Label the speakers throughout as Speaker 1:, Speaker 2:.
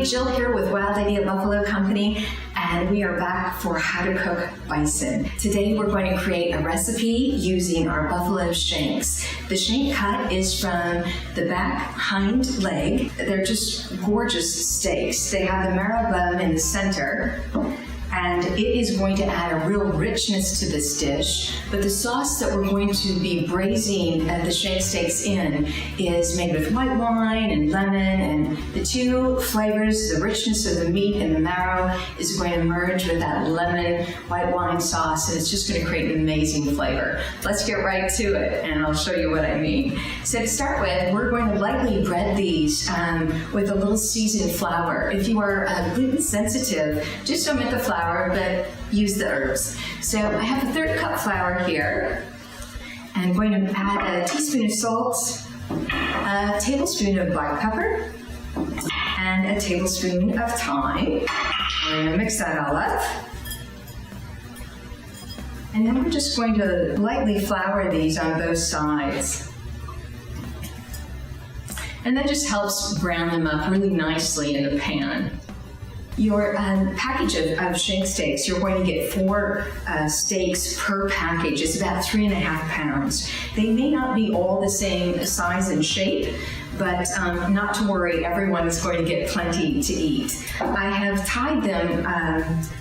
Speaker 1: Jill here with Wild Idea Buffalo Company, and we are back for how to cook bison. Today we're going to create a recipe using our buffalo shanks. The shank cut is from the back hind leg. They're just gorgeous steaks. They have the marrow bone in the center, and it is going to add a real richness to this dish. But the sauce that we're going to be braising the shank steaks in is made with white wine and lemon, and the two flavors, the richness of the meat and the marrow, is going to merge with that lemon white wine sauce, and it's just going to create an amazing flavor. Let's get right to it, and I'll show you what I mean. So to start with, we're going to lightly bread these with a little seasoned flour. If you are gluten sensitive, just omit the flour, but use the herbs. So I have a 1/3 cup flour here. I'm going to add a teaspoon of salt, a tablespoon of black pepper, and a tablespoon of thyme. I'm going to mix that all up. And then we're just going to lightly flour these on both sides. And that just helps brown them up really nicely in the pan. Your package of shank steaks, you're going to get 4 steaks per package. It's about 3.5 pounds. They may not be all the same size and shape, but not to worry, everyone is going to get plenty to eat. I have tied them,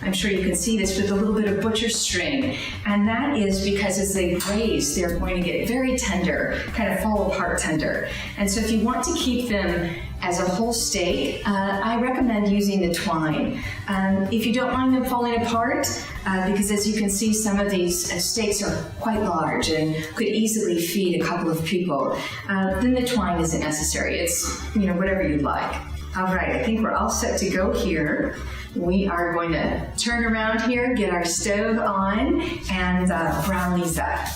Speaker 1: I'm sure you can see this, with a little bit of butcher string, and that is because as they braise, they're going to get very tender, kind of fall apart tender. And so if you want to keep them as a whole steak, I recommend using the twine. If you don't mind them falling apart, because as you can see, some of these steaks are quite large and could easily feed a couple of people, then the twine isn't necessary. It's, whatever you'd like. All right, I think we're all set to go here. We are going to turn around here, get our stove on, and brown these up.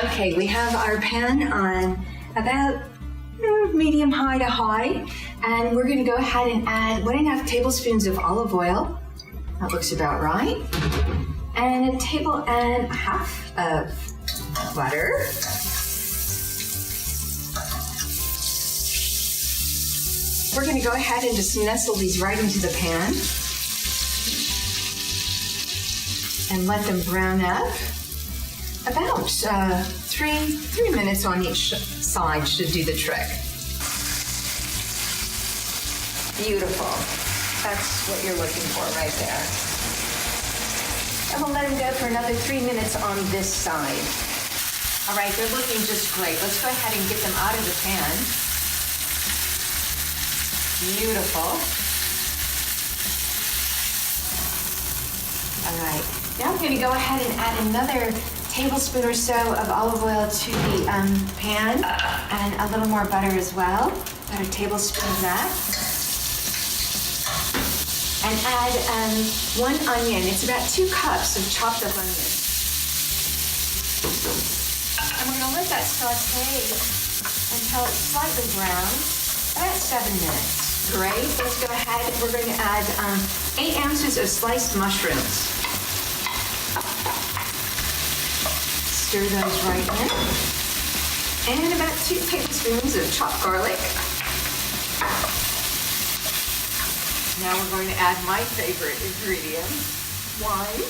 Speaker 1: Okay, we have our pan on about medium high to high, and we're going to go ahead and add 1.5 tablespoons of olive oil. That looks about right. And 1.5 tablespoons of butter. We're going to go ahead and just nestle these right into the pan and let them brown up. About 3 minutes on each side should do the trick. Beautiful. That's what you're looking for right there. And we'll let them go for another 3 minutes on this side. All right, they're looking just great. Let's go ahead and get them out of the pan. Beautiful. All right, now I'm going to go ahead and add another tablespoon or so of olive oil to the pan, and a little more butter as well. About a tablespoon of that. And add 1 onion. It's about 2 cups of chopped up onion. And we're going to let that saute until it's slightly brown, about 7 minutes. Great. Let's go ahead. We're going to add 8 ounces of sliced mushrooms. Stir those right in. And about 2 tablespoons of chopped garlic. Now we're going to add my favorite ingredient, wine,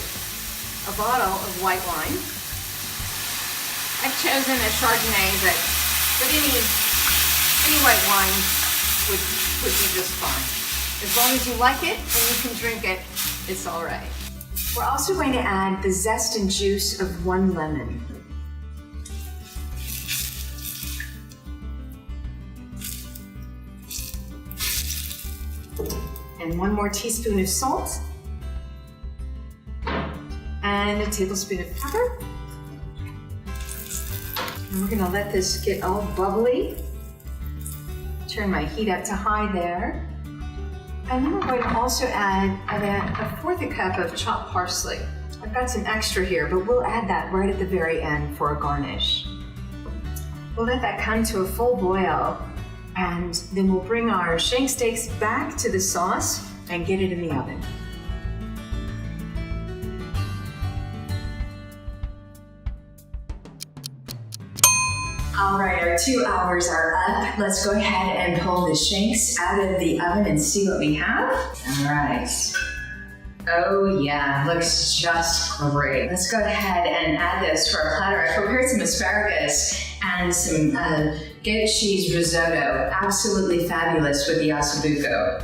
Speaker 1: a bottle of white wine. I've chosen a Chardonnay, but any white wine would be just fine. As long as you like it and you can drink it, it's all right. We're also going to add the zest and juice of 1 lemon. And 1 more teaspoon of salt, and a tablespoon of pepper. And we're going to let this get all bubbly. Turn my heat up to high there. And then we're going to also add about 1/4 cup of chopped parsley. I've got some extra here, but we'll add that right at the very end for a garnish. We'll let that come to a full boil, and then we'll bring our shank steaks back to the sauce and get it in the oven. All right, our 2 hours are up. Let's go ahead and pull the shanks out of the oven and see what we have. All right. Oh yeah, looks just great. Let's go ahead and add this to our platter. I prepared some asparagus and some goat cheese risotto. Absolutely fabulous with the Osso Buco.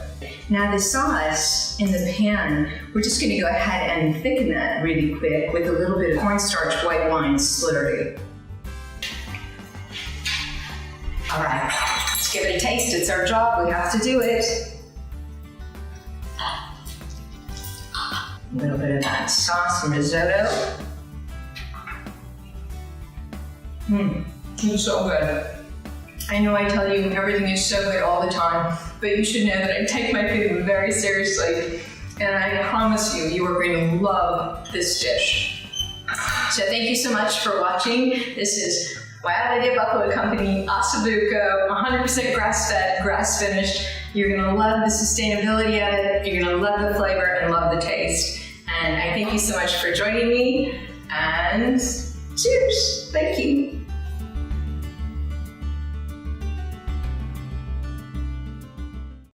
Speaker 1: Now the sauce in the pan, we're just gonna go ahead and thicken that really quick with a little bit of cornstarch white wine slurry. All right, let's give it a taste. It's our job, we have to do it. A little bit of that sauce and risotto. It's so good. I know I tell you everything is so good all the time, but you should know that I take my food very seriously, and I promise you, you are going to love this dish. So thank you so much for watching. This is Wild Idea Buffalo Company, Osso Buco, 100% grass-fed, grass-finished. You're gonna love the sustainability of it, you're gonna love the flavor and love the taste. And I thank you so much for joining me, and cheers, thank you.